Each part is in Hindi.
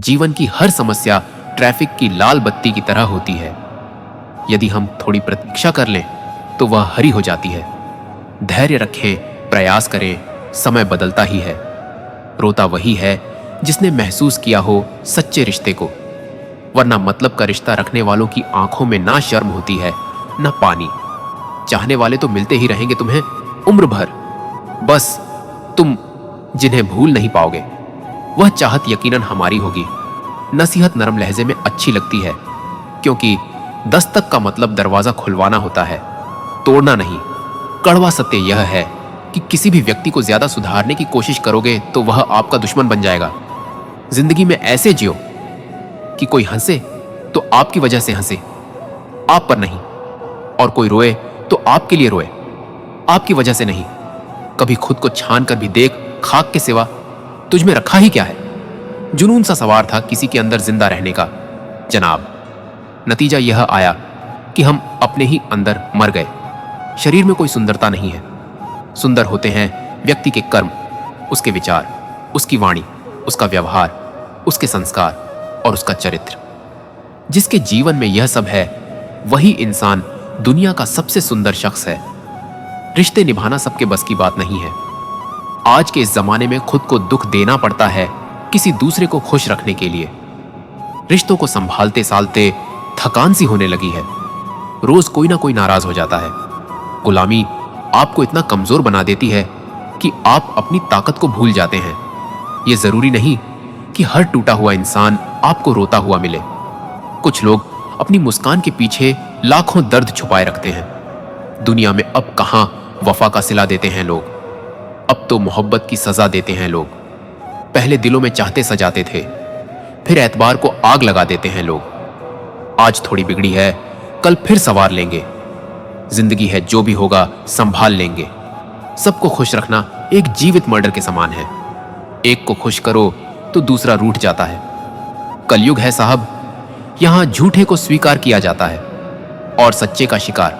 जीवन की हर समस्या ट्रैफिक की लाल बत्ती की तरह होती है। यदि हम थोड़ी प्रतीक्षा कर लें तो वह हरी हो जाती है। धैर्य रखें, प्रयास करें, समय बदलता ही है। रोता वही है जिसने महसूस किया हो सच्चे रिश्ते को, वरना मतलब का रिश्ता रखने वालों की आंखों में ना शर्म होती है ना पानी। चाहने वाले तो मिलते ही रहेंगे तुम्हें उम्र भर, बस तुम जिन्हें भूल नहीं पाओगे। वह चाहत यकीनन हमारी होगी। नसीहत नरम लहजे में अच्छी लगती है, क्योंकि दस्तक का मतलब दरवाजा खुलवाना होता है, तोड़ना नहीं। कड़वा सत्य यह है कि किसी भी व्यक्ति को ज्यादा सुधारने की कोशिश करोगे तो वह आपका दुश्मन बन जाएगा। जिंदगी में ऐसे जियो कि कोई हंसे तो आपकी वजह से हंसे, आप पर नहीं, और कोई रोए तो आपके लिए रोए, आपकी वजह से नहीं। कभी खुद को छान कर भी देख, खाक के सिवा तुझ में रखा ही क्या है। जुनून सा सवार था किसी के अंदर जिंदा रहने का, जनाब। नतीजा यह आया कि हम अपने ही अंदर मर गए। शरीर में कोई सुंदरता नहीं है, सुंदर होते हैं व्यक्ति के कर्म, उसके विचार, उसकी वाणी, उसका व्यवहार, उसके संस्कार और उसका चरित्र। जिसके जीवन में यह सब है वही इंसान दुनिया का सबसे सुंदर शख्स है। रिश्ते निभाना सबके बस की बात नहीं है। आज के इस जमाने में खुद को दुख देना पड़ता है किसी दूसरे को खुश रखने के लिए। रिश्तों को संभालते सालते थकान सी होने लगी है। रोज कोई ना कोई नाराज हो जाता है। गुलामी आपको इतना कमजोर बना देती है कि आप अपनी ताकत को भूल जाते हैं। यह जरूरी नहीं कि हर टूटा हुआ इंसान आपको रोता हुआ मिले। कुछ लोग अपनी मुस्कान के पीछे लाखों दर्द छुपाए रखते हैं। दुनिया में अब कहां वफा का सिला देते हैं लोग, अब तो मोहब्बत की सजा देते हैं लोग। पहले दिलों में चाहते सजाते थे, फिर एतबार को आग लगा देते हैं लोग। आज थोड़ी बिगड़ी है, कल फिर सवार लेंगे। जिंदगी है, जो भी होगा संभाल लेंगे। सबको खुश रखना एक जीवित मर्डर के समान है। एक को खुश करो तो दूसरा रूठ जाता है। कलयुग है साहब, यहां झूठे को स्वीकार किया जाता है और सच्चे का शिकार।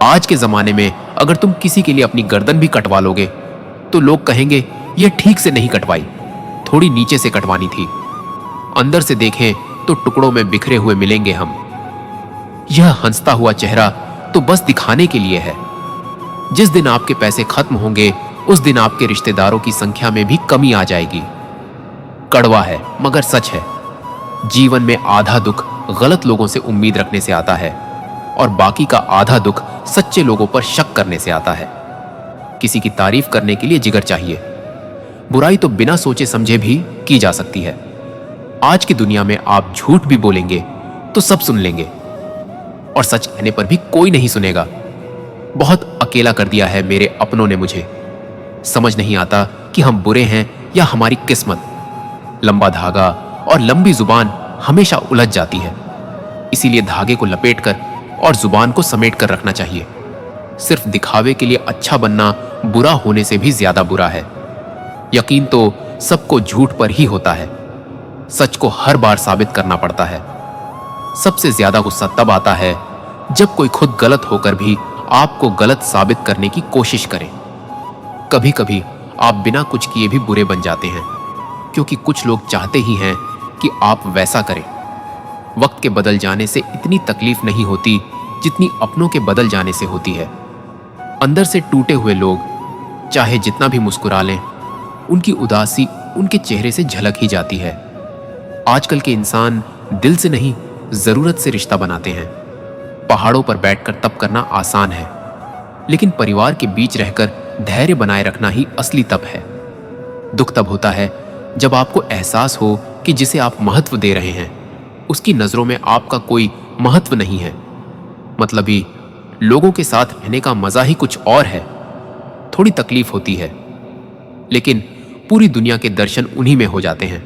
आज के जमाने में अगर तुम किसी के लिए अपनी गर्दन भी कटवा लोगे तो लोग कहेंगे यह ठीक से नहीं कटवाई, थोड़ी नीचे से कटवानी थी। अंदर से देखें तो टुकड़ों में बिखरे हुए मिलेंगे हम। यह हंसता हुआ चेहरा तो बस दिखाने के लिए है। जिस दिन आपके पैसे खत्म होंगे उस दिन आपके रिश्तेदारों की संख्या में भी कमी आ जाएगी। कड़वा है मगर सच है। जीवन में आधा दुख गलत लोगों से उम्मीद रखने से आता है और बाकी का आधा दुख सच्चे लोगों पर शक करने से आता है। किसी की तारीफ करने के लिए जिगर चाहिए। बुराई तो बिना सोचे समझे भी की जा सकती है। आज की दुनिया में आप झूठ भी बोलेंगे तो सब सुन लेंगे, और सच कहने पर भी कोई नहीं सुनेगा। बहुत अकेला कर दिया है मेरे अपनों ने मुझे। समझ नहीं आता कि हम बुरे हैं या हमारी किस्मत। लंबा धागा और लंबी जुबान हमेशा उलझ जाती है। इसीलिए धागे को लपेटकर और जुबान को समेट कर रखना चाहिए। सिर्फ दिखावे के लिए अच्छा बनना बुरा होने से भी ज्यादा बुरा है। यकीन तो सबको झूठ पर ही होता है। सच को हर बार साबित करना पड़ता है। सबसे ज्यादा गुस्सा तब आता है जब कोई खुद गलत होकर भी आपको गलत साबित करने की कोशिश करे। कभी कभी आप बिना कुछ किए भी बुरे बन जाते हैं, क्योंकि कुछ लोग चाहते ही हैं कि आप वैसा करें। वक्त के बदल जाने से इतनी तकलीफ नहीं होती जितनी अपनों के बदल जाने से होती है। अंदर से टूटे हुए लोग चाहे जितना भी मुस्कुरा लें, उनकी उदासी उनके चेहरे से झलक ही जाती है। आजकल के इंसान दिल से नहीं, जरूरत से रिश्ता बनाते हैं। पहाड़ों पर बैठकर तप करना आसान है, लेकिन परिवार के बीच रहकर धैर्य बनाए रखना ही असली तप है। दुख तब होता है जब आपको एहसास हो कि जिसे आप महत्व दे रहे हैं उसकी नजरों में आपका कोई महत्व नहीं है। मतलबी लोगों के साथ रहने का मजा ही कुछ और है। थोड़ी तकलीफ होती है, लेकिन पूरी दुनिया के दर्शन उन्हीं में हो जाते हैं।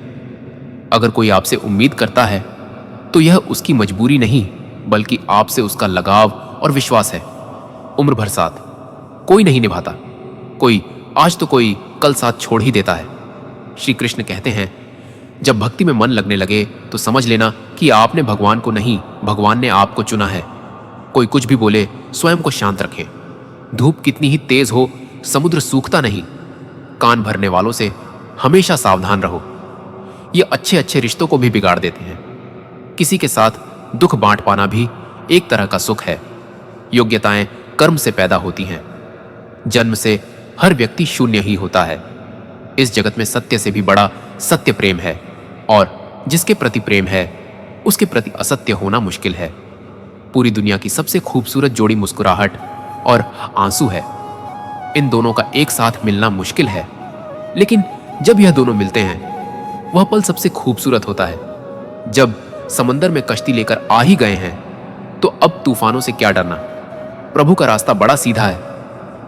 अगर कोई आपसे उम्मीद करता है तो यह उसकी मजबूरी नहीं, बल्कि आपसे उसका लगाव और विश्वास है। उम्र भर साथ कोई नहीं निभाता। कोई आज तो कोई कल साथ छोड़ ही देता है। श्री कृष्ण कहते हैं, जब भक्ति में मन लगने लगे तो समझ लेना कि आपने भगवान को नहीं, भगवान ने आपको चुना है। कोई कुछ भी बोले, स्वयं को शांत रखें। धूप कितनी ही तेज हो, समुद्र सूखता नहीं। कान भरने वालों से हमेशा सावधान रहो। ये अच्छे अच्छे रिश्तों को भी बिगाड़ देते हैं। किसी के साथ दुख बांट पाना भी एक तरह का सुख है। योग्यताएं कर्म से पैदा होती हैं। जन्म से हर व्यक्ति शून्य ही होता है। इस जगत में सत्य से भी बड़ा सत्य प्रेम है, और जिसके प्रति प्रेम है उसके प्रति असत्य होना मुश्किल है। पूरी दुनिया की सबसे खूबसूरत जोड़ी मुस्कुराहट और आंसू है। इन दोनों का एक साथ मिलना मुश्किल है, लेकिन जब यह दोनों मिलते हैं वह पल सबसे खूबसूरत होता है। जब समंदर में कश्ती लेकर आ ही गए हैं तो अब तूफानों से क्या डरना। प्रभु का रास्ता बड़ा सीधा है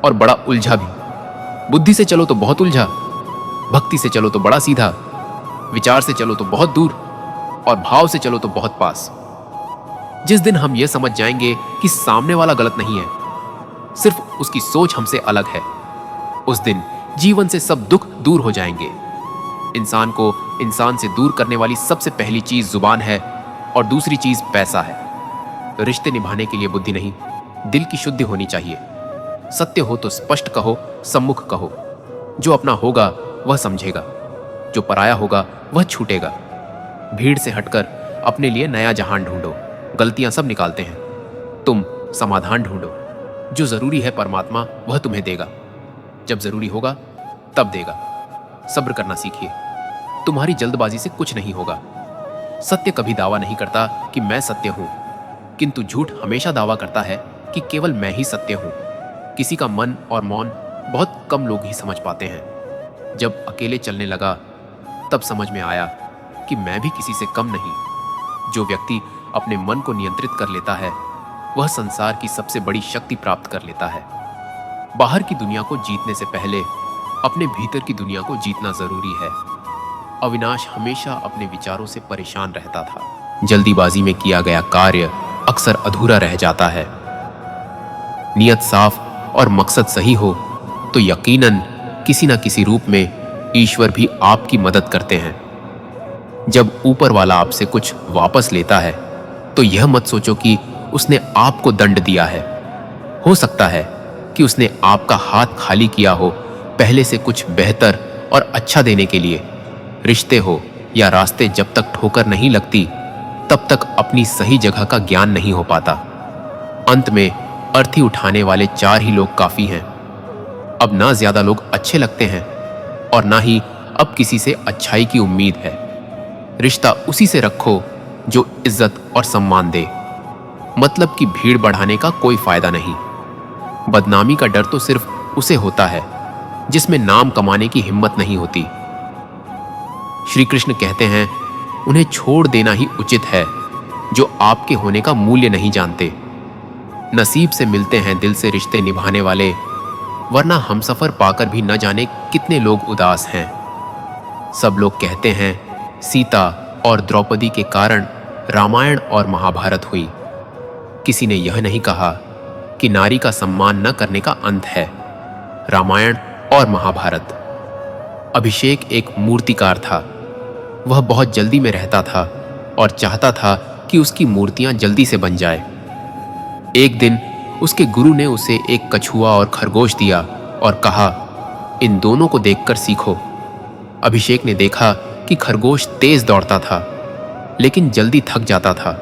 और बड़ा उलझा भी। बुद्धि से चलो तो बहुत उलझा, भक्ति से चलो तो बड़ा सीधा, विचार से चलो तो बहुत दूर, और भाव से चलो तो बहुत पास। जिस दिन हम यह समझ जाएंगे कि सामने वाला गलत नहीं है, सिर्फ उसकी सोच हमसे अलग है, उस दिन जीवन से सब दुख दूर हो जाएंगे। इंसान को इंसान से दूर करने वाली सबसे पहली चीज जुबान है और दूसरी चीज पैसा है। रिश्ते निभाने के लिए बुद्धि नहीं, दिल की शुद्धि होनी चाहिए। सत्य हो तो स्पष्ट कहो, सम्मुख कहो। जो अपना होगा वह समझेगा, जो पराया होगा वह छूटेगा। भीड़ से हटकर अपने लिए नया जहान ढूंढो। गलतियां सब निकालते हैं, तुम समाधान ढूंढो। जो जरूरी है परमात्मा वह तुम्हें देगा, जब जरूरी होगा तब देगा। सब्र करना सीखिए, तुम्हारी जल्दबाजी से कुछ नहीं होगा। सत्य कभी दावा नहीं करता कि मैं सत्य हूं, किंतु झूठ हमेशा दावा करता है कि केवल मैं ही सत्य हूं। किसी का मन और मौन बहुत कम लोग ही समझ पाते हैं। जब अकेले चलने लगा तब समझ में आया कि मैं भी किसी से कम नहीं। जो व्यक्ति अपने मन को नियंत्रित कर लेता है वह संसार की सबसे बड़ी शक्ति प्राप्त कर लेता है। बाहर की दुनिया को जीतने से पहले अपने भीतर की दुनिया को जीतना जरूरी है। अविनाश हमेशा अपने विचारों से परेशान रहता था। जल्दीबाजी में किया गया कार्य अक्सर अधूरा रह जाता है। नियत साफ और मकसद सही हो तो यकीनन किसी न किसी रूप में ईश्वर भी आपकी मदद करते हैं। जब ऊपर वाला आपसे कुछ वापस लेता है तो यह मत सोचो कि उसने आपको दंड दिया है। हो सकता है कि उसने आपका हाथ खाली किया हो पहले से कुछ बेहतर और अच्छा देने के लिए। रिश्ते हो या रास्ते जब तक ठोकर नहीं लगती तब तक अपनी सही जगह का ज्ञान नहीं हो पाता। अंत में अर्थी उठाने वाले 4 ही लोग काफी हैं। अब ना ज्यादा लोग अच्छे लगते हैं और ना ही अब किसी से अच्छाई की उम्मीद है। रिश्ता उसी से रखो जो इज्जत और सम्मान दे। मतलब की भीड़ बढ़ाने का कोई फायदा नहीं। बदनामी का डर तो सिर्फ उसे होता है जिसमें नाम कमाने की हिम्मत नहीं होती। श्री कृष्ण कहते हैं, उन्हें छोड़ देना ही उचित है जो आपके होने का मूल्य नहीं जानते। नसीब से मिलते हैं दिल से रिश्ते निभाने वाले, वरना हमसफर पाकर भी न जाने कितने लोग उदास हैं। सब लोग कहते हैं सीता और द्रौपदी के कारण रामायण और महाभारत हुई। किसी ने यह नहीं कहा कि नारी का सम्मान न करने का अंत है रामायण और महाभारत। अभिषेक एक मूर्तिकार था। वह बहुत जल्दी में रहता था और चाहता था कि उसकी मूर्तियां जल्दी से बन जाए। एक दिन उसके गुरु ने उसे एक कछुआ और खरगोश दिया और कहा, इन दोनों को देखकर सीखो। अभिषेक ने देखा कि खरगोश तेज दौड़ता था लेकिन जल्दी थक जाता था,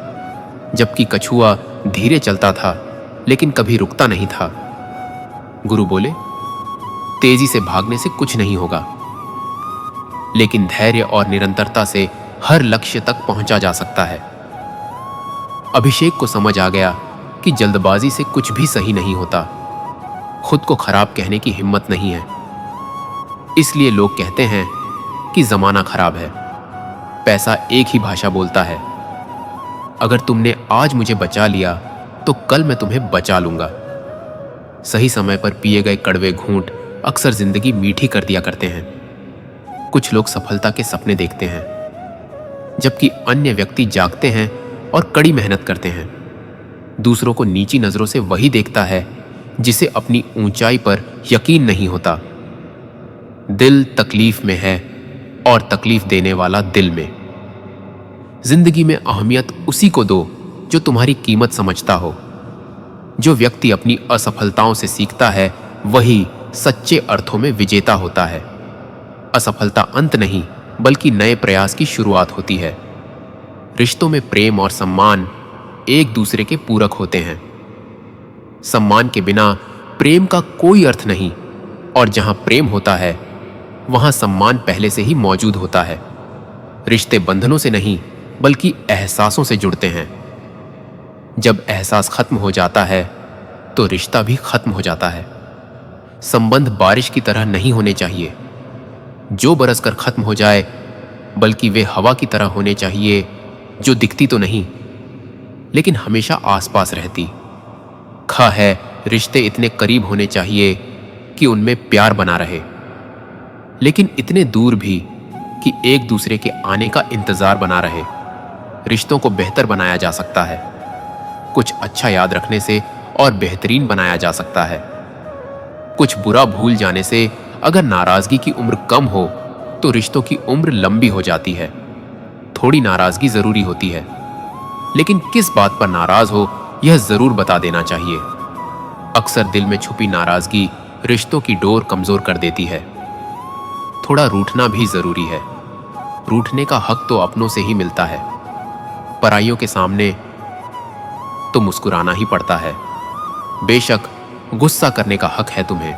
जबकि कछुआ धीरे चलता था लेकिन कभी रुकता नहीं था। गुरु बोले, तेजी से भागने से कुछ नहीं होगा, लेकिन धैर्य और निरंतरता से हर लक्ष्य तक पहुंचा जा सकता है। अभिषेक को समझ आ गया कि जल्दबाजी से कुछ भी सही नहीं होता। खुद को खराब कहने की हिम्मत नहीं है। इसलिए लोग कहते हैं कि जमाना खराब है। पैसा एक ही भाषा बोलता है। अगर तुमने आज मुझे बचा लिया तो कल मैं तुम्हें बचा लूंगा। सही समय पर पिए गए कड़वे घूंट अक्सर जिंदगी मीठी कर दिया करते हैं। कुछ लोग सफलता के सपने देखते हैं, जबकि अन्य व्यक्ति जागते हैं और कड़ी मेहनत करते हैं। दूसरों को नीची नजरों से वही देखता है जिसे अपनी ऊंचाई पर यकीन नहीं होता। दिल तकलीफ में है और तकलीफ देने वाला दिल में। जिंदगी में अहमियत उसी को दो जो तुम्हारी कीमत समझता हो। जो व्यक्ति अपनी असफलताओं से सीखता है वही सच्चे अर्थों में विजेता होता है। असफलता अंत नहीं बल्कि नए प्रयास की शुरुआत होती है। रिश्तों में प्रेम और सम्मान एक दूसरे के पूरक होते हैं। सम्मान के बिना प्रेम का कोई अर्थ नहीं, और जहां प्रेम होता है वहां सम्मान पहले से ही मौजूद होता है। रिश्ते बंधनों से नहीं बल्कि एहसासों से जुड़ते हैं। जब एहसास खत्म हो जाता है तो रिश्ता भी खत्म हो जाता है। संबंध बारिश की तरह नहीं होने चाहिए जो बरसकर खत्म हो जाए, बल्कि वे हवा की तरह होने चाहिए जो दिखती तो नहीं लेकिन हमेशा आसपास रहती। है रिश्ते इतने करीब होने चाहिए कि उनमें प्यार बना रहे, लेकिन इतने दूर भी कि एक दूसरे के आने का इंतजार बना रहे। रिश्तों को बेहतर बनाया जा सकता है, कुछ अच्छा याद रखने से और बेहतरीन बनाया जा सकता है। कुछ बुरा भूल जाने से अगर नाराजगी की उम्र कम हो तो रिश्तों की उम्र लंबी हो जाती है। थोड़ी नाराजगी जरूरी होती है, लेकिन किस बात पर नाराज हो यह जरूर बता देना चाहिए। अक्सर दिल में छुपी नाराजगी रिश्तों की डोर कमजोर कर देती है। थोड़ा रूठना भी जरूरी है। रूठने का हक तो अपनों से ही मिलता है, पराइयों के सामने तो मुस्कुराना ही पड़ता है। बेशक गुस्सा करने का हक है तुम्हें,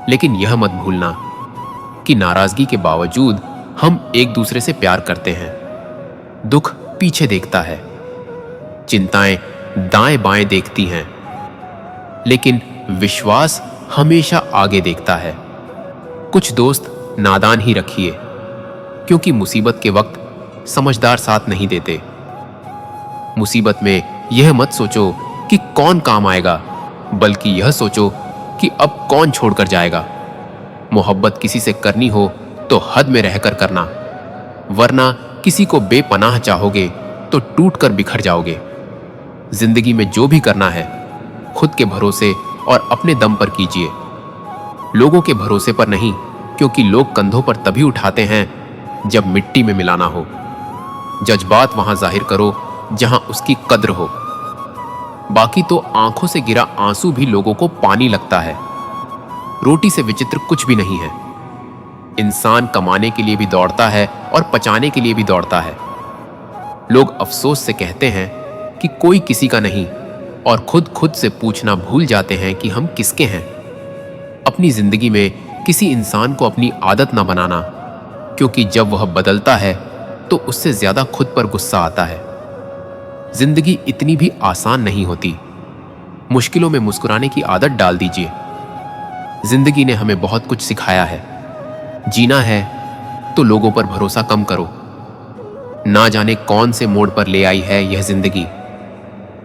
लेकिन यह मत भूलना कि नाराजगी के बावजूद हम एक दूसरे से प्यार करते हैं। दुख पीछे देखता है, चिंताएं दाएं बाएं देखती हैं, लेकिन विश्वास हमेशा आगे देखता है। कुछ दोस्त नादान ही रखिए, क्योंकि मुसीबत के वक्त समझदार साथ नहीं देते। मुसीबत में यह मत सोचो कि कौन काम आएगा, बल्कि यह सोचो कि अब कौन छोड़कर जाएगा। मोहब्बत किसी से करनी हो तो हद में रहकर करना, वरना किसी को बेपनाह चाहोगे तो टूटकर बिखर जाओगे। जिंदगी में जो भी करना है खुद के भरोसे और अपने दम पर कीजिए, लोगों के भरोसे पर नहीं, क्योंकि लोग कंधों पर तभी उठाते हैं जब मिट्टी में मिलाना हो। जज्बात वहां जाहिर करो जहां उसकी कद्र हो। बाकी तो आंखों से गिरा आंसू भी लोगों को पानी लगता है। रोटी से विचित्र कुछ भी नहीं है। इंसान कमाने के लिए भी दौड़ता है और पचाने के लिए भी दौड़ता है। लोग अफसोस से कहते हैं कि कोई किसी का नहीं, और खुद से पूछना भूल जाते हैं कि हम किसके हैं। अपनी जिंदगी में किसी इंसान को अपनी आदत ना बनाना, क्योंकि जब वह बदलता है तो उससे ज्यादा खुद पर गुस्सा आता है। जिंदगी इतनी भी आसान नहीं होती। मुश्किलों में मुस्कुराने की आदत डाल दीजिए। जिंदगी ने हमें बहुत कुछ सिखाया है। जीना है तो लोगों पर भरोसा कम करो। ना जाने कौन से मोड़ पर ले आई है यह जिंदगी।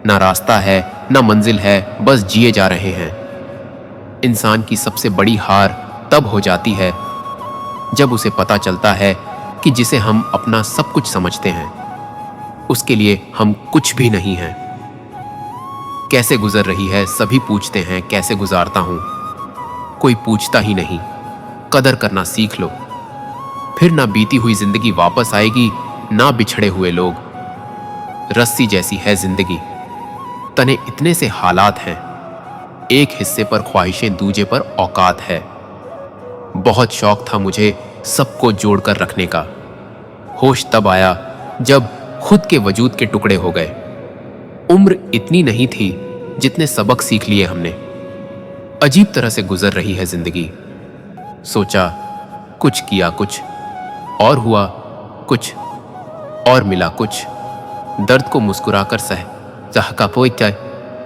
ना रास्ता है ना मंजिल है, बस जिए जा रहे हैं। इंसान की सबसे बड़ी हार तब हो जाती है जब उसे पता चलता है कि जिसे हम अपना सब कुछ समझते हैं उसके लिए हम कुछ भी नहीं हैं। कैसे गुजर रही है सभी पूछते हैं, कैसे गुजारता हूं कोई पूछता ही नहीं। कदर करना सीख लो, फिर ना बीती हुई जिंदगी वापस आएगी, ना बिछड़े हुए लोग। रस्सी जैसी है जिंदगी, तने इतने से हालात हैं। एक हिस्से पर ख्वाहिशें, दूजे पर औकात है। बहुत शौक था मुझे सबको जोड़कर रखने का। होश तब आया जब खुद के वजूद के टुकड़े हो गए। उम्र इतनी नहीं थी जितने सबक सीख लिए हमने। अजीब तरह से गुजर रही है जिंदगी। सोचा कुछ, किया कुछ और, हुआ कुछ और, मिला कुछ। दर्द को मुस्कुराकर सह का पोइता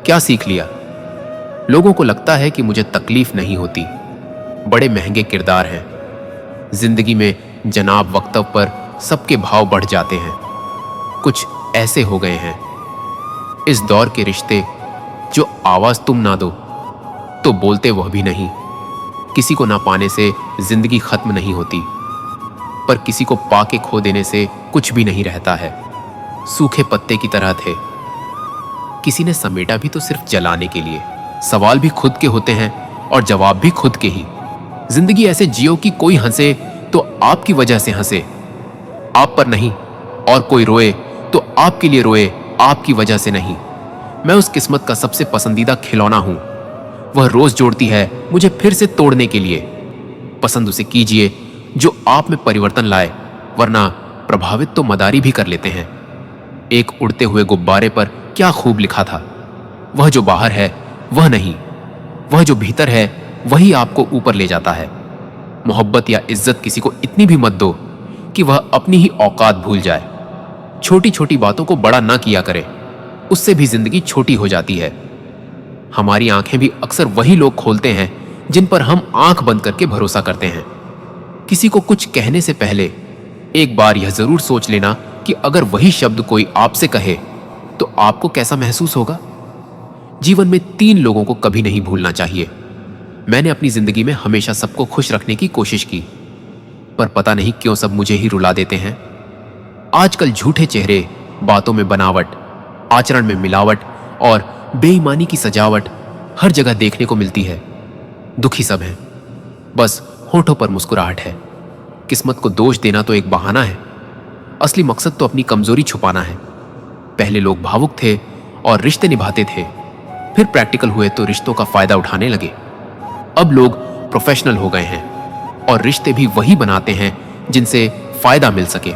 क्या सीख लिया। लोगों को लगता है कि मुझे तकलीफ नहीं होती। बड़े महंगे किरदार हैं जिंदगी में, जनाब वक्तव्य पर सबके भाव बढ़ जाते हैं। कुछ ऐसे हो गए हैं इस दौर के रिश्ते जो आवाज तुम ना दो तो बोलते वह भी नहीं। किसी को ना पाने से जिंदगी खत्म नहीं होती, पर किसी को पाके खो देने से कुछ भी नहीं रहता है। सूखे पत्ते की तरह थे, किसी ने समेटा भी तो सिर्फ जलाने के लिए। सवाल भी खुद के होते हैं और जवाब भी खुद के ही। जिंदगी ऐसे जियो कि कोई हंसे तो आपकी वजह से हंसे, आप पर नहीं, और कोई रोए तो आपके लिए रोए, आपकी वजह से नहीं। मैं उस किस्मत का सबसे पसंदीदा खिलौना हूं। वह रोज जोड़ती है मुझे फिर से तोड़ने के लिए। पसंद उसे कीजिए जो आप में परिवर्तन लाए, वरना प्रभावित तो मदारी भी कर लेते हैं। एक उड़ते हुए गुब्बारे पर क्या खूब लिखा था, वह जो बाहर है वह नहीं, वह जो भीतर है वही आपको ऊपर ले जाता है। मोहब्बत या इज्जत किसी को इतनी भी मत दो कि वह अपनी ही औकात भूल जाए। छोटी छोटी बातों को बड़ा ना किया करे, उससे भी जिंदगी छोटी हो जाती है। हमारी आंखें भी अक्सर वही लोग खोलते हैं जिन पर हम आंख बंद करके भरोसा करते हैं। किसी को कुछ कहने से पहले एक बार यह जरूर सोच लेना कि अगर वही शब्द कोई आपसे कहे तो आपको कैसा महसूस होगा। जीवन में 3 लोगों को कभी नहीं भूलना चाहिए। मैंने अपनी जिंदगी में हमेशा सबको खुश रखने की कोशिश की, पर पता नहीं क्यों सब मुझे ही रुला देते हैं। आजकल झूठे चेहरे, बातों में बनावट, आचरण में मिलावट और बेईमानी की सजावट हर जगह देखने को मिलती है। दुखी सब हैं, बस होठों पर मुस्कुराहट है। किस्मत को दोष देना तो एक बहाना है, असली मकसद तो अपनी कमजोरी छुपाना है। पहले लोग भावुक थे और रिश्ते निभाते थे, फिर प्रैक्टिकल हुए तो रिश्तों का फायदा उठाने लगे। अब लोग प्रोफेशनल हो गए हैं और रिश्ते भी वही बनाते हैं जिनसे फायदा मिल सके।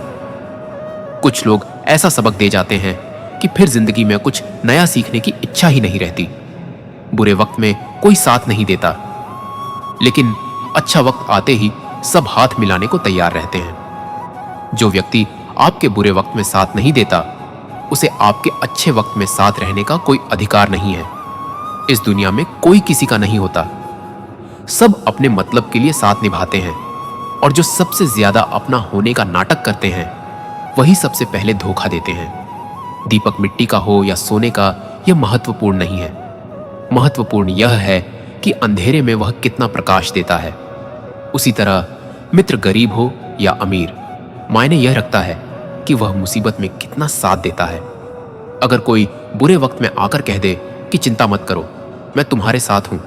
कुछ लोग ऐसा सबक दे जाते हैं कि फिर जिंदगी में कुछ नया सीखने की इच्छा ही नहीं रहती। बुरे वक्त में कोई साथ नहीं देता, लेकिन अच्छा वक्त आते ही सब हाथ मिलाने को तैयार रहते हैं। जो व्यक्ति आपके बुरे वक्त में साथ नहीं देता, उसे आपके अच्छे वक्त में साथ रहने का कोई अधिकार नहीं है। इस दुनिया में कोई किसी का नहीं होता, सब अपने मतलब के लिए साथ निभाते हैं, और जो सबसे ज्यादा अपना होने का नाटक करते हैं वही सबसे पहले धोखा देते हैं। दीपक मिट्टी का हो या सोने का, यह महत्वपूर्ण नहीं है। महत्वपूर्ण यह है कि अंधेरे में वह कितना प्रकाश देता है। उसी तरह मित्र गरीब हो या अमीर, मायने यह रखता है कि वह मुसीबत में कितना साथ देता है। अगर कोई बुरे वक्त में आकर कह दे कि चिंता मत करो, मैं तुम्हारे साथ हूं,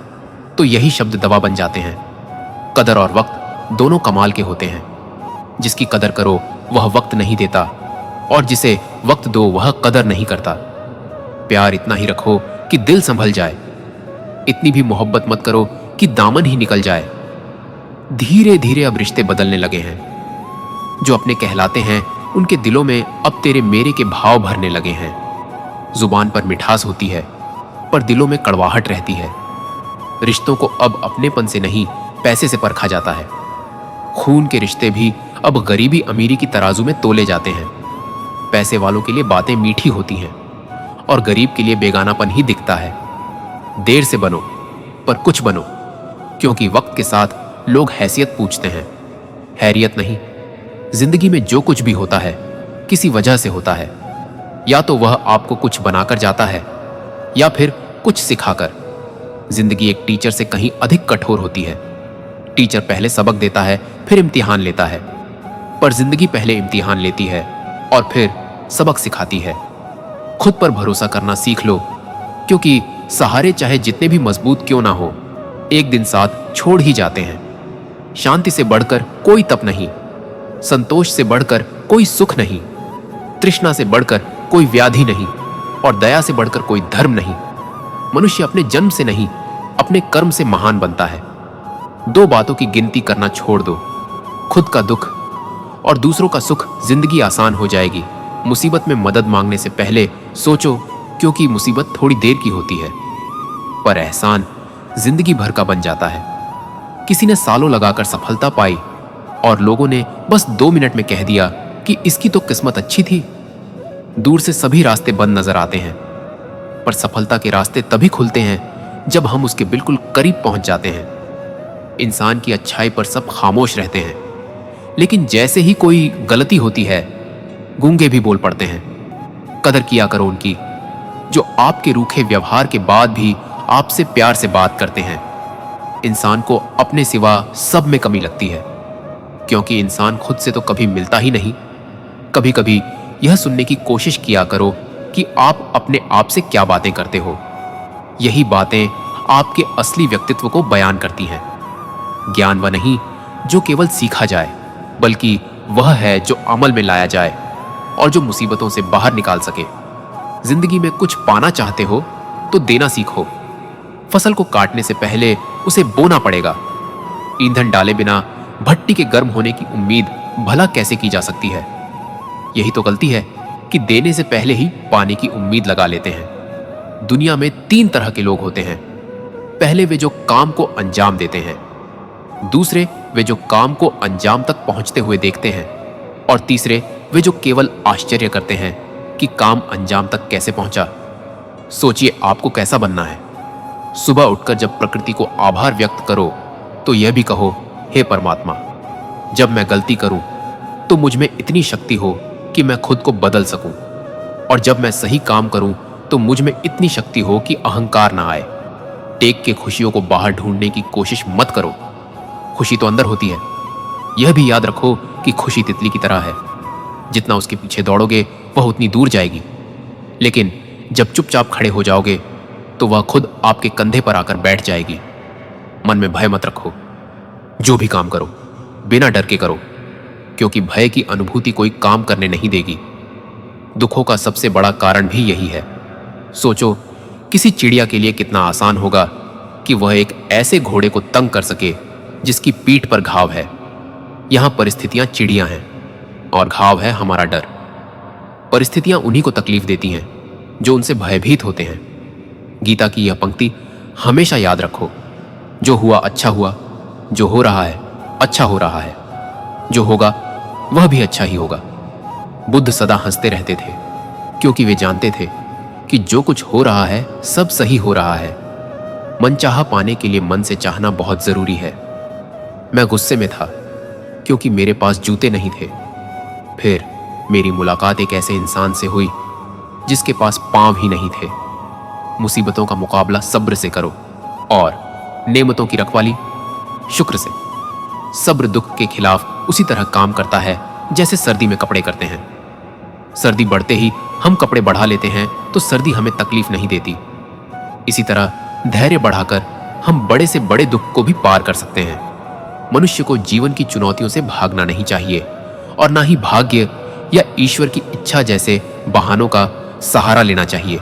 तो यही शब्द दवा बन जाते हैं। कदर और वक्त दोनों कमाल के होते हैं। जिसकी कदर करो वह वक्त नहीं देता, और जिसे वक्त दो वह कदर नहीं करता। प्यार इतना ही रखो कि दिल संभल जाए, इतनी भी मोहब्बत मत करो कि दामन ही निकल जाए। धीरे धीरे अब रिश्ते बदलने लगे हैं। जो अपने कहलाते हैं उनके दिलों में अब तेरे मेरे के भाव भरने लगे हैं। जुबान पर मिठास होती है, पर दिलों में कड़वाहट रहती है। रिश्तों को अब अपनेपन से नहीं, पैसे से परखा जाता है। खून के रिश्ते भी अब गरीबी अमीरी की तराजू में तोले जाते हैं। पैसे वालों के लिए बातें मीठी होती हैं और गरीब के लिए बेगानापन ही दिखता है। देर से बनो पर कुछ बनो, क्योंकि वक्त के साथ लोग हैसियत पूछते हैं, हैरियत नहीं। जिंदगी में जो कुछ भी होता है किसी वजह से होता है। या तो वह आपको कुछ बनाकर जाता है या फिर कुछ सिखाकर। जिंदगी एक टीचर से कहीं अधिक कठोर होती है। टीचर पहले सबक देता है, फिर इम्तिहान लेता है, पर जिंदगी पहले इम्तिहान लेती है और फिर सबक सिखाती है। खुद पर भरोसा करना सीख लो, क्योंकि सहारे चाहे जितने भी मजबूत क्यों ना हो, एक दिन साथ छोड़ ही जाते हैं। शांति से बढ़कर कोई तप नहीं, संतोष से बढ़कर कोई सुख नहीं, तृष्णा से बढ़कर कोई व्याधि नहीं, और दया से बढ़कर कोई धर्म नहीं। मनुष्य अपने जन्म से नहीं, अपने कर्म से महान बनता है। 2 बातों की गिनती करना छोड़ दो, खुद का दुख और दूसरों का सुख। जिंदगी आसान हो जाएगी। मुसीबत में मदद मांगने से पहले सोचो, क्योंकि मुसीबत थोड़ी देर की होती है, पर एहसान जिंदगी भर का बन जाता है। किसी ने सालों लगाकर सफलता पाई और लोगों ने बस 2 मिनट में कह दिया कि इसकी तो किस्मत अच्छी थी। दूर से सभी रास्ते बंद नजर आते हैं, पर सफलता के रास्ते तभी खुलते हैं जब हम उसके बिल्कुल करीब पहुंच जाते हैं। इंसान की अच्छाई पर सब खामोश रहते हैं, लेकिन जैसे ही कोई गलती होती है गूंगे भी बोल पड़ते हैं। कदर किया करो उनकी, जो आपके रूखे व्यवहार के बाद भी आपसे प्यार से बात करते हैं। इंसान को अपने सिवा सब में कमी लगती है, क्योंकि इंसान खुद से तो कभी मिलता ही नहीं। कभी कभी यह सुनने की कोशिश किया करो कि आप अपने आप से क्या बातें करते हो। यही बातें आपके असली व्यक्तित्व को बयान करती हैं। ज्ञान वह नहीं जो केवल सीखा जाए, बल्कि वह है जो अमल में लाया जाए और जो मुसीबतों से बाहर निकाल सके। जिंदगी में कुछ पाना चाहते हो तो देना सीखो। फसल को काटने से पहले उसे बोना पड़ेगा। ईंधन डाले बिना भट्टी के गर्म होने की उम्मीद भला कैसे की जा सकती है। यही तो गलती है कि देने से पहले ही पाने की उम्मीद लगा लेते हैं। दुनिया में 3 तरह के लोग होते हैं। पहले वे जो काम को अंजाम देते हैं, दूसरे वे जो काम को अंजाम तक पहुंचते हुए देखते हैं, और तीसरे वे जो केवल आश्चर्य करते हैं कि काम अंजाम तक कैसे पहुंचा। सोचिए आपको कैसा बनना है। सुबह उठकर जब प्रकृति को आभार व्यक्त करो तो यह भी कहो, हे परमात्मा, जब मैं गलती करूं तो मुझ में इतनी शक्ति हो कि मैं खुद को बदल सकूं, और जब मैं सही काम करूं तो मुझ में इतनी शक्ति हो कि अहंकार ना आए। टेक के खुशियों को बाहर ढूंढने की कोशिश मत करो, खुशी तो अंदर होती है। यह भी याद रखो कि खुशी तितली की तरह है, जितना उसके पीछे दौड़ोगे वह उतनी दूर जाएगी, लेकिन जब चुपचाप खड़े हो जाओगे तो वह खुद आपके कंधे पर आकर बैठ जाएगी। मन में भय मत रखो, जो भी काम करो बिना डर के करो, क्योंकि भय की अनुभूति कोई काम करने नहीं देगी। दुखों का सबसे बड़ा कारण भी यही है। सोचो किसी चिड़िया के लिए कितना आसान होगा कि वह एक ऐसे घोड़े को तंग कर सके जिसकी पीठ पर घाव है। यहां परिस्थितियां चिड़िया हैं और घाव है हमारा डर। परिस्थितियां उन्हीं को तकलीफ देती हैं जो उनसे भयभीत होते हैं। गीता की यह पंक्ति हमेशा याद रखो, जो हुआ अच्छा हुआ, जो हो रहा है अच्छा हो रहा है, जो होगा वह भी अच्छा ही होगा। बुद्ध सदा हंसते रहते थे क्योंकि वे जानते थे कि जो कुछ हो रहा है सब सही हो रहा है। मनचाहा पाने के लिए मन से चाहना बहुत जरूरी है। मैं गुस्से में था क्योंकि मेरे पास जूते नहीं थे। फिर मेरी मुलाकात एक ऐसे इंसान से हुई जिसके पास पांव ही नहीं थे। मुसीबतों का मुकाबला सब्र से करो और नेमतों की रखवाली शुक्र से। सब्र दुख के खिलाफ उसी तरह काम करता है जैसे सर्दी में कपड़े करते हैं। सर्दी बढ़ते ही हम कपड़े बढ़ा लेते हैं तो सर्दी हमें तकलीफ नहीं देती। इसी तरह धैर्य बढ़ाकर हम बड़े से बड़े दुख को भी पार कर सकते हैं। मनुष्य को जीवन की चुनौतियों से भागना नहीं चाहिए और ना ही भाग्य या ईश्वर की इच्छा जैसे बहानों का सहारा लेना चाहिए।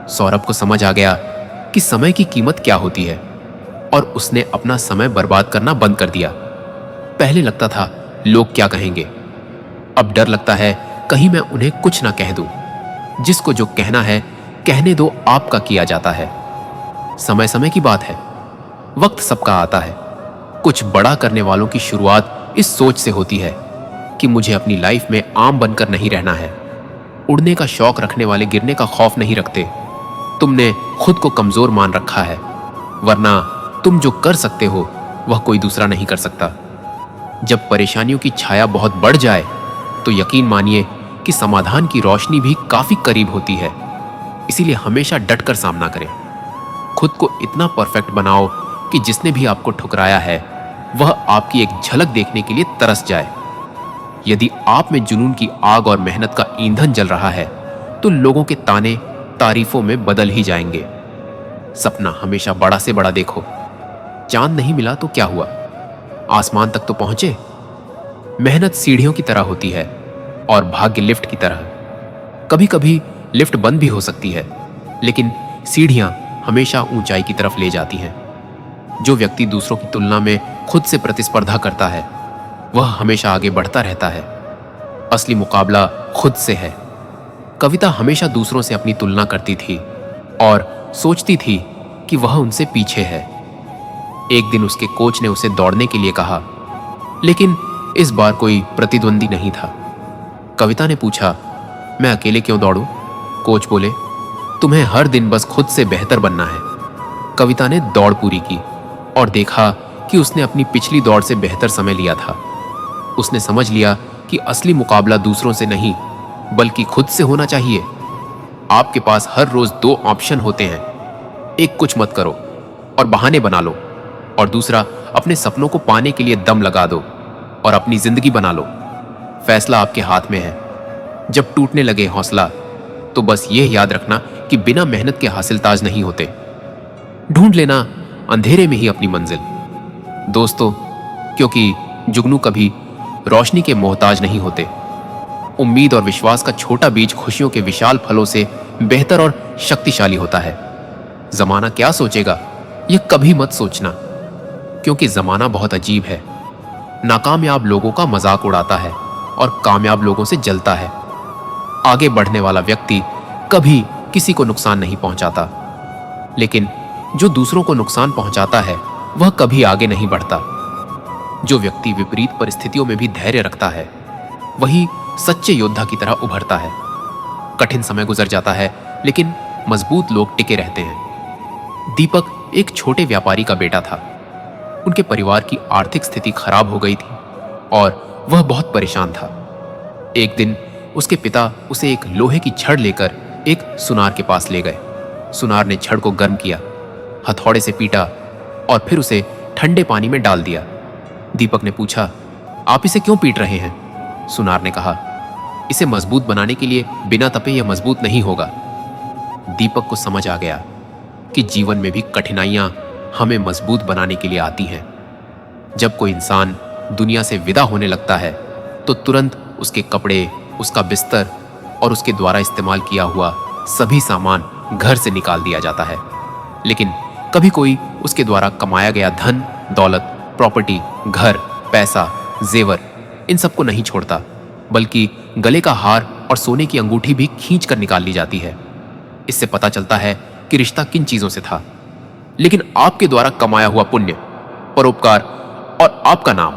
सौरभ को समझ आ गया कि समय की कीमत क्या होती है और उसने अपना समय बर्बाद करना बंद कर दिया। पहले लगता था लोग क्या कहेंगे, अब डर लगता है कहीं मैं उन्हें कुछ ना कह दूं। जिसको जो कहना है कहने दो, आपका किया जाता है। समय समय की बात है, वक्त सबका आता है। कुछ बड़ा करने वालों की शुरुआत इस सोच से होती है कि मुझे अपनी लाइफ में आम बनकर नहीं रहना है। उड़ने का शौक रखने वाले गिरने का खौफ नहीं रखते। तुमने खुद को कमजोर मान रखा है, वरना तुम जो कर सकते हो वह कोई दूसरा नहीं कर सकता। जब परेशानियों की छाया बहुत बढ़ जाए तो यकीन मानिए कि समाधान की रोशनी भी काफी करीब होती है। इसीलिए हमेशा डटकर सामना करें। खुद को इतना परफेक्ट बनाओ कि जिसने भी आपको ठुकराया है वह आपकी एक झलक देखने के लिए तरस जाए। यदि आप में जुनून की आग और मेहनत का ईंधन जल रहा है तो लोगों के ताने तारीफों में बदल ही जाएंगे। सपना हमेशा बड़ा से बड़ा देखो। चांद नहीं मिला तो क्या हुआ, आसमान तक तो पहुंचे। मेहनत सीढ़ियों की तरह होती है और भाग्य लिफ्ट की तरह। कभी कभी लिफ्ट बंद भी हो सकती है, लेकिन सीढ़ियां हमेशा ऊंचाई की तरफ ले जाती हैं। जो व्यक्ति दूसरों की तुलना में खुद से प्रतिस्पर्धा करता है वह हमेशा आगे बढ़ता रहता है। असली मुकाबला खुद से है। कविता हमेशा दूसरों से अपनी तुलना करती थी और सोचती थी कि वह उनसे पीछे है। एक दिन उसके कोच ने उसे दौड़ने के लिए कहा, लेकिन इस बार कोई प्रतिद्वंदी नहीं था। कविता ने पूछा, मैं अकेले क्यों दौड़ूं? कोच बोले, तुम्हें हर दिन बस खुद से बेहतर बनना है। कविता ने दौड़ पूरी की और देखा कि उसने अपनी पिछली दौड़ से बेहतर समय लिया था। उसने समझ लिया कि असली मुकाबला दूसरों से नहीं बल्कि खुद से होना चाहिए। आपके पास हर रोज 2 ऑप्शन होते हैं। एक, कुछ मत करो और बहाने बना लो, और दूसरा, अपने सपनों को पाने के लिए दम लगा दो और अपनी जिंदगी बना लो। फैसला आपके हाथ में है। जब टूटने लगे हौसला तो बस यह याद रखना कि बिना मेहनत के हासिल ताज नहीं होते। ढूंढ लेना अंधेरे में ही अपनी मंजिल। दोस्तों, क्योंकि जुगनू कभी रोशनी के मोहताज नहीं होते। उम्मीद और विश्वास का छोटा बीज खुशियों के विशाल फलों से बेहतर और शक्तिशाली होता है। जमाना क्या सोचेगा यह कभी मत सोचना, क्योंकि जमाना बहुत अजीब है। नाकामयाब लोगों का मजाक उड़ाता है और कामयाब लोगों से जलता है। आगे बढ़ने वाला व्यक्ति कभी किसी को नुकसान नहीं पहुंचाता, लेकिन जो दूसरों को नुकसान पहुंचाता है वह कभी आगे नहीं बढ़ता। जो व्यक्ति विपरीत परिस्थितियों में भी धैर्य रखता है वही सच्चे योद्धा की तरह उभरता है। कठिन समय गुजर जाता है लेकिन मजबूत लोग टिके रहते हैं। दीपक एक छोटे व्यापारी का बेटा था। उनके परिवार की आर्थिक स्थिति खराब हो गई थी और वह बहुत परेशान था। एक दिन उसके पिता उसे एक लोहे की छड़ लेकर एक सुनार के पास ले गए। सुनार ने छड़ को गर्म किया, हथौड़े से पीटा और फिर उसे ठंडे पानी में डाल दिया। दीपक ने पूछा, आप इसे क्यों पीट रहे हैं? सुनार ने कहा, इसे मजबूत बनाने के लिए बिना तपे यह मजबूत नहीं होगा। दीपक को समझ आ गया कि जीवन में भी कठिनाइयां हमें मजबूत बनाने के लिए आती हैं। जब कोई इंसान दुनिया से विदा होने लगता है तो तुरंत उसके कपड़े, उसका बिस्तर और उसके द्वारा इस्तेमाल किया हुआ सभी सामान घर से निकाल दिया जाता है। लेकिन कभी कोई उसके द्वारा कमाया गया धन, दौलत, प्रॉपर्टी, घर, पैसा, जेवर इन सबको नहीं छोड़ता, बल्कि गले का हार और सोने की अंगूठी भी खींच कर निकाल ली जाती है। इससे पता चलता है कि रिश्ता किन चीजों से था। लेकिन आपके द्वारा कमाया हुआ पुण्य, परोपकार और आपका नाम,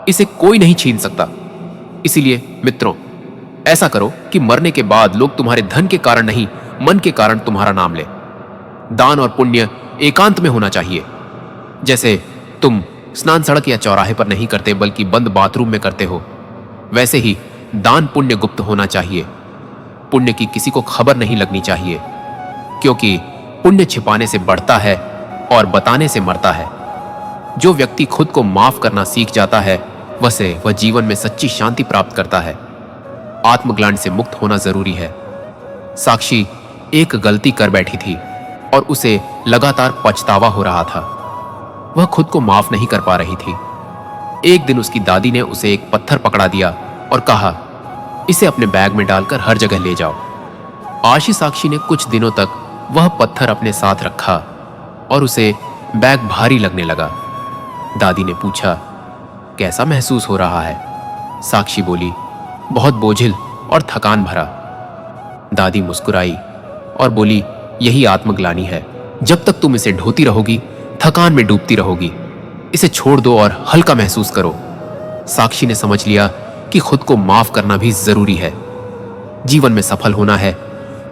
इसे कोई नहीं छीन सकता। इसीलिए मित्रों, ऐसा करो कि मरने के बाद लोग तुम्हारे धन के कारण नहीं, मन के कारण तुम्हारा नाम ले। दान और पुण्य एकांत में होना चाहिए। जैसे तुम स्नान सड़क या चौराहे पर नहीं करते बल्कि बंद बाथरूम में करते हो, वैसे ही दान पुण्य गुप्त होना चाहिए। पुण्य की किसी को खबर नहीं लगनी चाहिए, क्योंकि पुण्य छिपाने से बढ़ता है और बताने से मरता है। जो व्यक्ति खुद को माफ करना सीख जाता है वह जीवन में सच्ची शांति प्राप्त करता है। आत्मग्लानि से मुक्त होना जरूरी है। साक्षी एक गलती कर बैठी थी और उसे लगातार पछतावा हो रहा था। वह खुद को माफ नहीं कर पा रही थी। एक दिन उसकी दादी ने उसे एक पत्थर पकड़ा दिया और कहा, इसे अपने बैग में डालकर हर जगह ले जाओ। आशी साक्षी ने कुछ दिनों तक वह पत्थर अपने साथ रखा और उसे बैग भारी लगने लगा। दादी ने पूछा, कैसा महसूस हो रहा है? साक्षी बोली, बहुत बोझिल और थकान भरा। दादी मुस्कुराई और बोली, यही आत्मग्लानि है। जब तक तुम इसे ढोती रहोगी, थकान में डूबती रहोगी। इसे छोड़ दो और हल्का महसूस करो। साक्षी ने समझ लिया कि खुद को माफ करना भी जरूरी है। जीवन में सफल होना है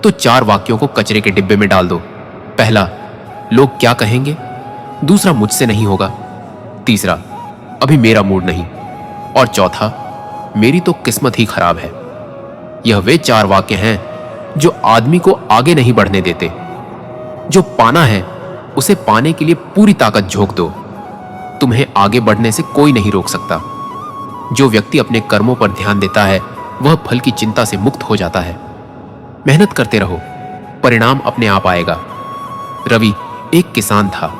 तो 4 वाक्यों को कचरे के डिब्बे में डाल दो। पहला, लोग क्या कहेंगे। दूसरा, मुझसे नहीं होगा। तीसरा, अभी मेरा मूड नहीं। और चौथा, मेरी तो किस्मत ही खराब है। यह वे 4 वाक्य हैं जो आदमी को आगे नहीं बढ़ने देते। जो पाना है उसे पाने के लिए पूरी ताकत झोंक दो। तुम्हें आगे बढ़ने से कोई नहीं रोक सकता। जो व्यक्ति अपने कर्मों पर ध्यान देता है वह फल की चिंता से मुक्त हो जाता है। मेहनत करते रहो, परिणाम अपने आप आएगा। रवि एक किसान था,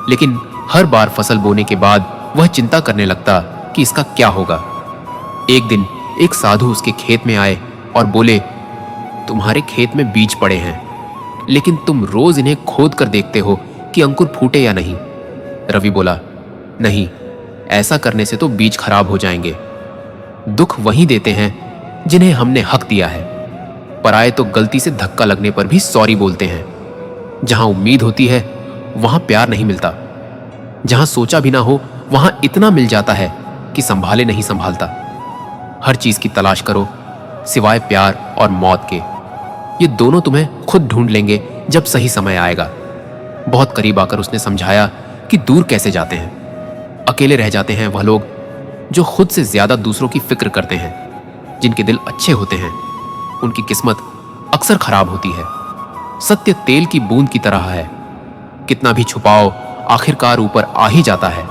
लेकिन हर बार फसल बोने के बाद वह चिंता करने लगता कि इसका क्या होगा। एक दिन एक साधु उसके खेत में आए और बोले, तुम्हारे खेत में बीज पड़े हैं, लेकिन तुम रोज इन्हें खोद कर देखते हो कि अंकुर फूटे या नहीं। रवि बोला, नहीं, ऐसा करने से तो बीज खराब हो जाएंगे। दुख वही देते हैं जिन्हें हमने हक दिया है। पराये तो गलती से धक्का लगने पर भी सॉरी बोलते हैं। जहां उम्मीद होती है वहां प्यार नहीं मिलता। जहां सोचा भी ना हो वहां इतना मिल जाता है कि संभाले नहीं संभालता। हर चीज की तलाश करो सिवाय प्यार और मौत के। ये दोनों तुम्हें खुद ढूंढ लेंगे जब सही समय आएगा। बहुत करीब आकर उसने समझाया कि दूर कैसे जाते हैं। अकेले रह जाते हैं वह लोग जो खुद से ज्यादा दूसरों की फिक्र करते हैं। जिनके दिल अच्छे होते हैं उनकी किस्मत अक्सर खराब होती है। सत्य तेल की बूंद की तरह है, कितना भी छुपाओ आखिरकार ऊपर आ ही जाता है।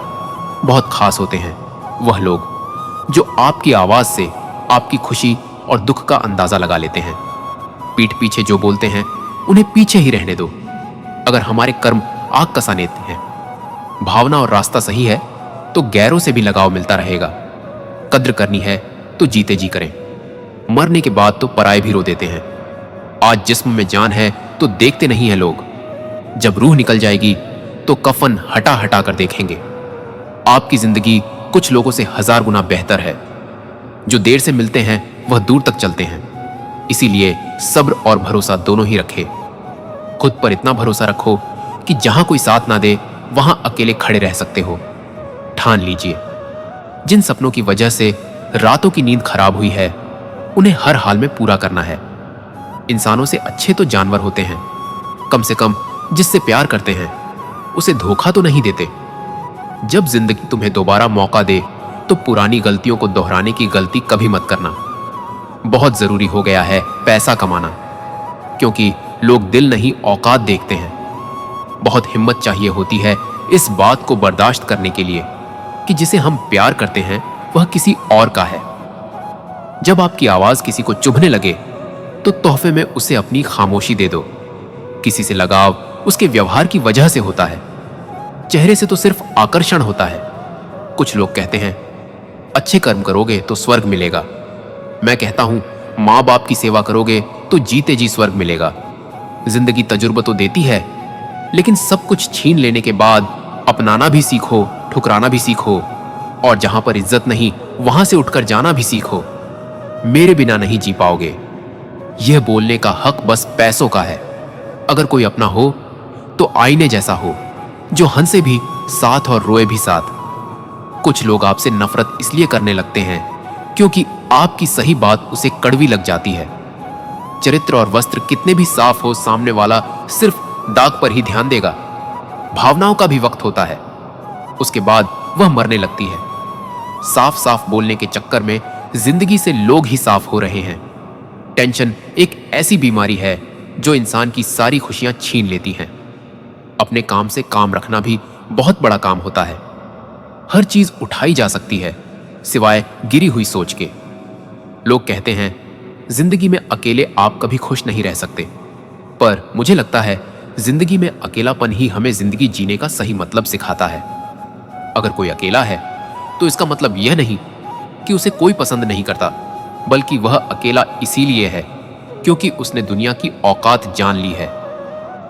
बहुत खास होते हैं वह लोग जो आपकी आवाज से आपकी खुशी और दुख का अंदाजा लगा लेते हैं। पीठ पीछे जो बोलते हैं उन्हें पीछे ही रहने दो। अगर हमारे कर्म आग कसा लेते हैं, भावना और रास्ता सही है तो गैरों से भी लगाव मिलता रहेगा। कद्र करनी है तो जीते जी करें। मरने के बाद तो पराये भी रो देते हैं। आज जिस्म में जान है तो देखते नहीं हैं लोग। जब रूह निकल जाएगी तो कफन हटा हटा कर देखेंगे। आपकी जिंदगी कुछ लोगों से 1000 गुना बेहतर है। जो देर से मिलते हैं वह दूर तक चलते हैं। इसीलिए सब्र और भरोसा दोनों ही रखे। खुद पर इतना भरोसा रखो कि जहां कोई साथ ना दे वहां अकेले खड़े रह सकते हो। ठान लीजिए, जिन सपनों की वजह से रातों की नींद खराब हुई है उन्हें हर हाल में पूरा करना है। इंसानों से अच्छे तो जानवर होते हैं, कम से कम जिससे प्यार करते हैं उसे धोखा तो नहीं देते। जब जिंदगी तुम्हें दोबारा मौका दे तो पुरानी गलतियों को दोहराने की गलती कभी मत करना। बहुत जरूरी हो गया है पैसा कमाना, क्योंकि लोग दिल नहीं औकात देखते हैं। बहुत हिम्मत चाहिए होती है इस बात को बर्दाश्त करने के लिए कि जिसे हम प्यार करते हैं वह किसी और का है। जब आपकी आवाज किसी को चुभने लगे तो तोहफे में उसे अपनी खामोशी दे दो। किसी से लगाव उसके व्यवहार की वजह से होता है, चेहरे से तो सिर्फ आकर्षण होता है। कुछ लोग कहते हैं अच्छे कर्म करोगे तो स्वर्ग मिलेगा। मैं कहता हूं मां बाप की सेवा करोगे तो जीते जी स्वर्ग मिलेगा। जिंदगी तजुर्बा तो देती है, लेकिन सब कुछ छीन लेने के बाद अपनाना भी सीखो, ठुकराना भी सीखो, और जहां पर इज्जत नहीं वहां से उठकर जाना भी सीखो। मेरे बिना नहीं जी पाओगे, यह बोलने का हक बस पैसों का है। अगर कोई अपना हो तो आईने जैसा हो, जो हंसे भी साथ और रोए भी साथ। कुछ लोग आपसे नफरत इसलिए करने लगते हैं क्योंकि आपकी सही बात उसे कड़वी लग जाती है। चरित्र और वस्त्र कितने भी साफ हो, सामने वाला सिर्फ दाग पर ही ध्यान देगा। भावनाओं का भी वक्त होता है, उसके बाद वह मरने लगती है। साफ साफ बोलने के चक्कर में जिंदगी से लोग ही साफ हो रहे हैं। टेंशन एक ऐसी बीमारी है जो इंसान की सारी खुशियां छीन लेती हैं। अपने काम से काम रखना भी बहुत बड़ा काम होता है। हर चीज उठाई जा सकती है सिवाय गिरी हुई सोच के। लोग कहते हैं जिंदगी में अकेले आप कभी खुश नहीं रह सकते, पर मुझे लगता है जिंदगी में अकेलापन ही हमें जिंदगी जीने का सही मतलब सिखाता है। अगर कोई अकेला है तो इसका मतलब यह नहीं कि उसे कोई पसंद नहीं करता, बल्कि वह अकेला इसीलिए है क्योंकि उसने दुनिया की औकात जान ली है।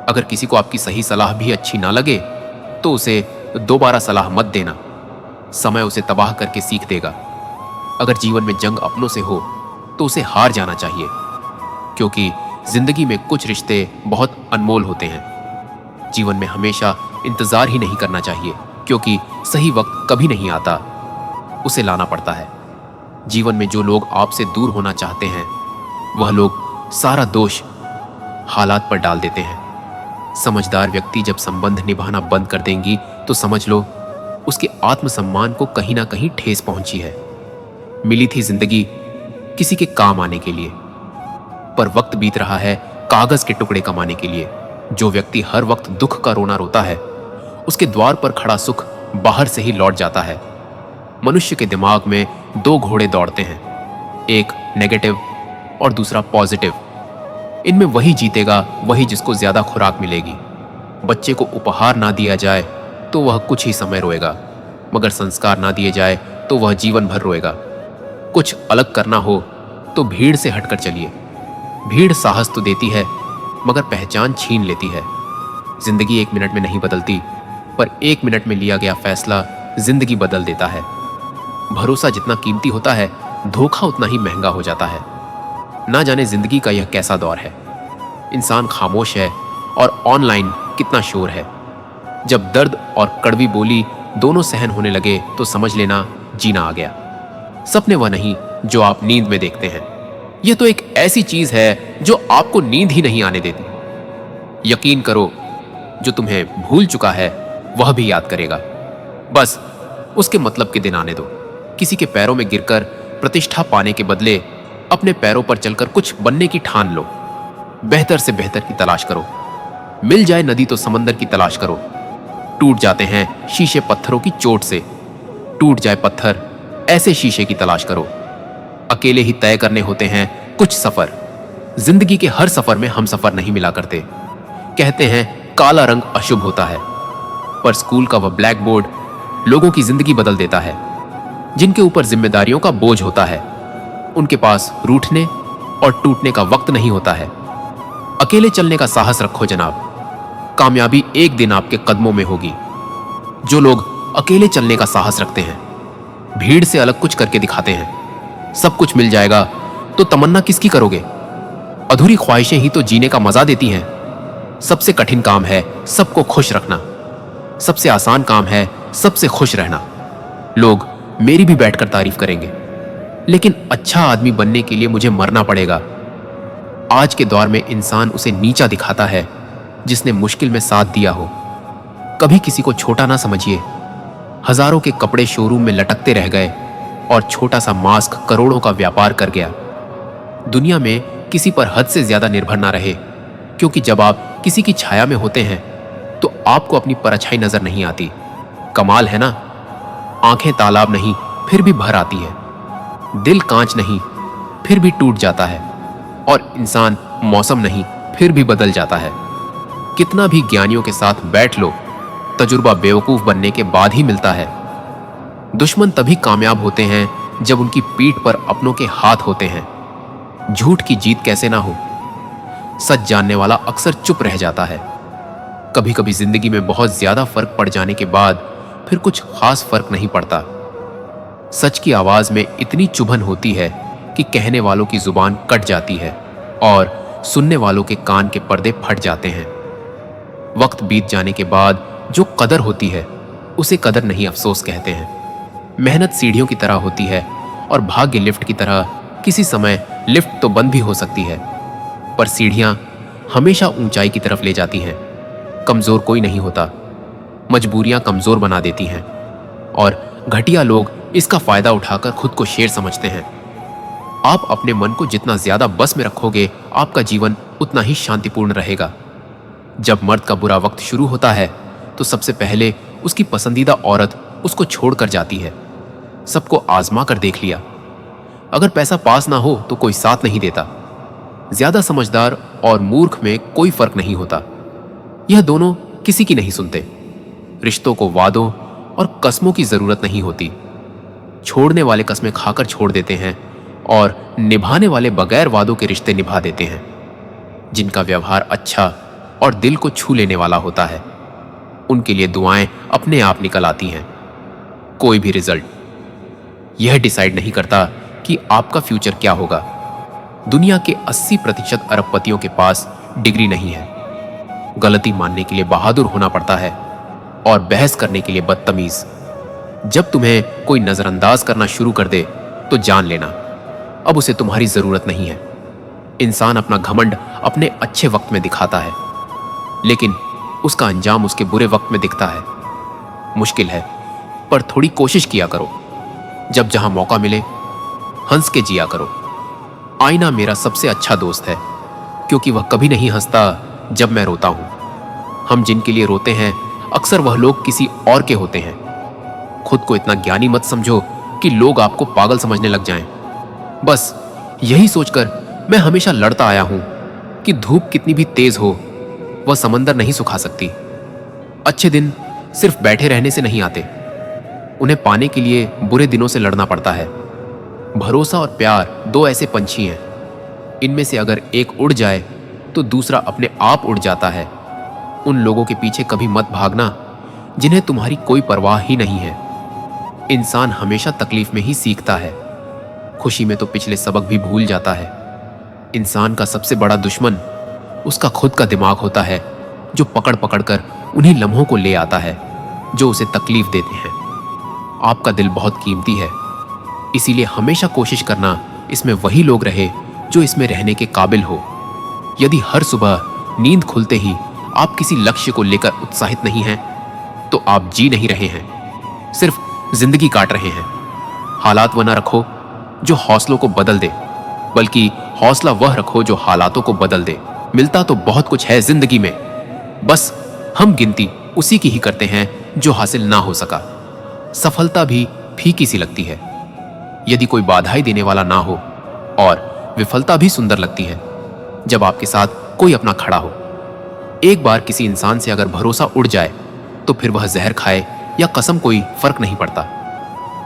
अगर किसी को आपकी सही सलाह भी अच्छी ना लगे तो उसे दोबारा सलाह मत देना, समय उसे तबाह करके सीख देगा। अगर जीवन में जंग अपनों से हो तो उसे हार जाना चाहिए, क्योंकि जिंदगी में कुछ रिश्ते बहुत अनमोल होते हैं। जीवन में हमेशा इंतजार ही नहीं करना चाहिए, क्योंकि सही वक्त कभी नहीं आता, उसे लाना पड़ता है। जीवन में जो लोग आपसे दूर होना चाहते हैं वह लोग सारा दोष हालात पर डाल देते हैं। समझदार व्यक्ति जब संबंध निभाना बंद कर देंगी तो समझ लो उसके आत्मसम्मान को कहीं ना कहीं ठेस पहुंची है। मिली थी जिंदगी किसी के काम आने के लिए, पर वक्त बीत रहा है कागज के टुकड़े कमाने के लिए। जो व्यक्ति हर वक्त दुख का रोना रोता है उसके द्वार पर खड़ा सुख बाहर से ही लौट जाता है। मनुष्य के दिमाग में दो घोड़े दौड़ते हैं, एक नेगेटिव और दूसरा पॉजिटिव। इनमें वही जीतेगा वही जिसको ज्यादा खुराक मिलेगी। बच्चे को उपहार ना दिया जाए तो वह कुछ ही समय रोएगा, मगर संस्कार ना दिए जाए तो वह जीवन भर रोएगा। कुछ अलग करना हो तो भीड़ से हटकर चलिए। भीड़ साहस तो देती है मगर पहचान छीन लेती है। जिंदगी 1 मिनट में नहीं बदलती, पर 1 मिनट में लिया गया फैसला जिंदगी बदल देता है। भरोसा जितना कीमती होता है, धोखा उतना ही महंगा हो जाता है। ना जाने जिंदगी का यह कैसा दौर है। इंसान खामोश है और ऑनलाइन कितना शोर है। जब दर्द और कड़वी बोली दोनों सहन होने लगे तो समझ लेना जीना आ गया। सपने वह नहीं जो आप नींद में देखते हैं, यह तो एक ऐसी चीज है जो आपको नींद ही नहीं आने देती। यकीन करो, जो तुम्हें भूल चुका है वह भी याद करेगा। बस उसके मतलब के दिन आने दो। किसी के पैरों में गिरकर प्रतिष्ठा पाने के बदले अपने पैरों पर चलकर कुछ बनने की ठान लो। बेहतर से बेहतर की तलाश करो। मिल जाए नदी तो समंदर की तलाश करो। टूट जाते हैं शीशे पत्थरों की चोट से, टूट जाए पत्थर ऐसे शीशे की तलाश करो। अकेले ही तय करने होते हैं कुछ सफर। जिंदगी के हर सफर में हम सफर नहीं मिला करते। कहते हैं काला रंग अशुभ होता है, पर स्कूल का वह ब्लैक बोर्ड लोगों की जिंदगी बदल देता है। जिनके ऊपर जिम्मेदारियों का बोझ होता है उनके पास रूठने और टूटने का वक्त नहीं होता है। अकेले चलने का साहस रखो जनाब, कामयाबी एक दिन आपके कदमों में होगी। जो लोग अकेले चलने का साहस रखते हैं भीड़ से अलग कुछ करके दिखाते हैं। सब कुछ मिल जाएगा तो तमन्ना किसकी करोगे? अधूरी ख्वाहिशें ही तो जीने का मजा देती हैं। सबसे कठिन काम है सबको खुश रखना, सबसे आसान काम है सबसे खुश रहना। लोग मेरी भी बैठकर तारीफ करेंगे, लेकिन अच्छा आदमी बनने के लिए मुझे मरना पड़ेगा। आज के दौर में इंसान उसे नीचा दिखाता है जिसने मुश्किल में साथ दिया हो। कभी किसी को छोटा ना समझिए। हजारों के कपड़े शोरूम में लटकते रह गए और छोटा सा मास्क करोड़ों का व्यापार कर गया। दुनिया में किसी पर हद से ज्यादा निर्भर ना रहे, क्योंकि जब आप किसी की छाया में होते हैं तो आपको अपनी परछाई नजर नहीं आती। कमाल है ना, आंखें तालाब नहीं फिर भी भर आती है, दिल कांच नहीं फिर भी टूट जाता है, और इंसान मौसम नहीं फिर भी बदल जाता है। कितना भी ज्ञानियों के साथ बैठ लो, तजुर्बा बेवकूफ बनने के बाद ही मिलता है। दुश्मन तभी कामयाब होते हैं जब उनकी पीठ पर अपनों के हाथ होते हैं। झूठ की जीत कैसे ना हो। सच जानने वाला अक्सर चुप रह जाता है। कभी कभी जिंदगी में बहुत ज्यादा फर्क पड़ जाने के बाद फिर कुछ खास फर्क नहीं पड़ता। सच की आवाज में इतनी चुभन होती है कि कहने वालों की जुबान कट जाती है और सुनने वालों के कान के पर्दे फट जाते हैं। वक्त बीत जाने के बाद जो कदर होती है उसे कदर नहीं अफसोस कहते हैं। मेहनत सीढ़ियों की तरह होती है और भाग्य लिफ्ट की तरह। किसी समय लिफ्ट तो बंद भी हो सकती है, पर सीढ़ियां हमेशा ऊंचाई की तरफ ले जाती हैं। कमजोर कोई नहीं होता, मजबूरियां कमजोर बना देती हैं, और घटिया लोग इसका फायदा उठाकर खुद को शेर समझते हैं। आप अपने मन को जितना ज्यादा बस में रखोगे, आपका जीवन उतना ही शांतिपूर्ण रहेगा। जब मर्द का बुरा वक्त शुरू होता है तो सबसे पहले उसकी पसंदीदा औरत उसको छोड़कर जाती है। सबको आजमा कर देख लिया, अगर पैसा पास ना हो तो कोई साथ नहीं देता। ज्यादा समझदार और मूर्ख में कोई फर्क नहीं होता। यह दोनों किसी की नहीं सुनते। रिश्तों को वादों और कस्मों की जरूरत नहीं होती। छोड़ने वाले कस्में खाकर छोड़ देते हैं और निभाने वाले बगैर वादों के रिश्ते निभा देते हैं। जिनका व्यवहार अच्छा और दिल को छू लेने वाला होता है, उनके लिए दुआएं अपने आप निकल आती हैं। कोई भी रिजल्ट यह डिसाइड नहीं करता कि आपका फ्यूचर क्या होगा। दुनिया के 80% अरबपतियों के पास डिग्री नहीं है। गलती मानने के लिए बहादुर होना पड़ता है और बहस करने के लिए बदतमीज। जब तुम्हें कोई नजरअंदाज करना शुरू कर दे तो जान लेना अब उसे तुम्हारी जरूरत नहीं है। इंसान अपना घमंड अपने अच्छे वक्त में दिखाता है, लेकिन उसका अंजाम उसके बुरे वक्त में दिखता है। मुश्किल है, पर थोड़ी कोशिश किया करो। जब जहां मौका मिले हंस के जिया करो। आईना मेरा सबसे अच्छा दोस्त है, क्योंकि वह कभी नहीं हंसता जब मैं रोता हूं। हम जिनके लिए रोते हैं अक्सर वह लोग किसी और के होते हैं। खुद को इतना ज्ञानी मत समझो कि लोग आपको पागल समझने लग जाएं। बस यही सोचकर मैं हमेशा लड़ता आया हूं कि धूप कितनी भी तेज हो, वह समंदर नहीं सुखा सकती। अच्छे दिन सिर्फ बैठे रहने से नहीं आते, उन्हें पाने के लिए बुरे दिनों से लड़ना पड़ता है। भरोसा और प्यार दो ऐसे पंछी हैं, इनमें से अगर एक उड़ जाए तो दूसरा अपने आप उड़ जाता है। उन लोगों के पीछे कभी मत भागना जिन्हें तुम्हारी कोई परवाह ही नहीं है। इंसान हमेशा तकलीफ में ही सीखता है, खुशी में तो पिछले सबक भी भूल जाता है। इंसान का सबसे बड़ा दुश्मन उसका खुद का दिमाग होता है, जो पकड़ पकड़ कर उन्हीं लम्हों को ले आता है जो उसे तकलीफ देते हैं। आपका दिल बहुत कीमती है, इसीलिए हमेशा कोशिश करना इसमें वही लोग रहे जो इसमें रहने के काबिल हो। यदि हर सुबह नींद खुलते ही आप किसी लक्ष्य को लेकर उत्साहित नहीं हैं, तो आप जी नहीं रहे हैं, सिर्फ जिंदगी काट रहे हैं। हालात वह न रखो जो हौसलों को बदल दे, बल्कि हौसला वह रखो जो हालातों को बदल दे। मिलता तो बहुत कुछ है जिंदगी में, बस हम गिनती उसी की ही करते हैं जो हासिल ना हो सका। सफलता भी फीकी सी लगती है यदि कोई बाधाएं देने वाला ना हो, और विफलता भी सुंदर लगती है जब आपके साथ कोई अपना खड़ा हो। एक बार किसी इंसान से अगर भरोसा उड़ जाए तो फिर वह जहर खाए या कसम कोई फर्क नहीं पड़ता।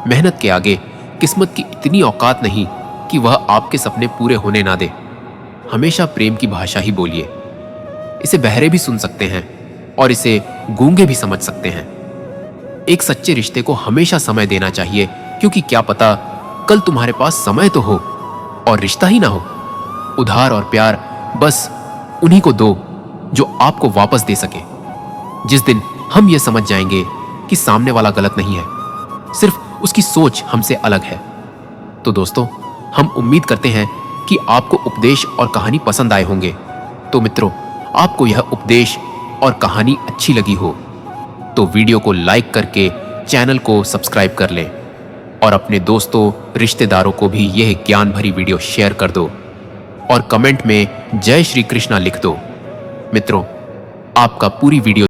मेहनत के आगे किस्मत की इतनी औकात नहीं कि वह आपके सपने पूरे होने ना दे। हमेशा प्रेम की भाषा ही बोलिए। इसे बहरे भी सुन सकते हैं और इसे गूंगे भी समझ सकते हैं। एक सच्चे रिश्ते को हमेशा समय देना चाहिए, क्योंकि क्या पता कल तुम्हारे पास समय तो हो और रिश्ता ही ना हो। उधार और प्यार बस उन्हीं को दो जो आपको वापस दे सके। जिस दिन हम ये समझ जाएंगे कि सामने वाला गलत नहीं है, सिर्फ उसकी सोच हमसे अलग है। तो दोस्तों, हम उम्मीद करते हैं कि आपको उपदेश और कहानी पसंद आए होंगे। तो मित्रों, आपको यह उपदेश और कहानी अच्छी लगी हो तो वीडियो को लाइक करके चैनल को सब्सक्राइब कर लें और अपने दोस्तों, रिश्तेदारों को भी यह ज्ञान भरी वीडियो शेयर कर दो और कमेंट में जय श्री कृष्णा लिख दो। मित्रों, आपका पूरी वीडियो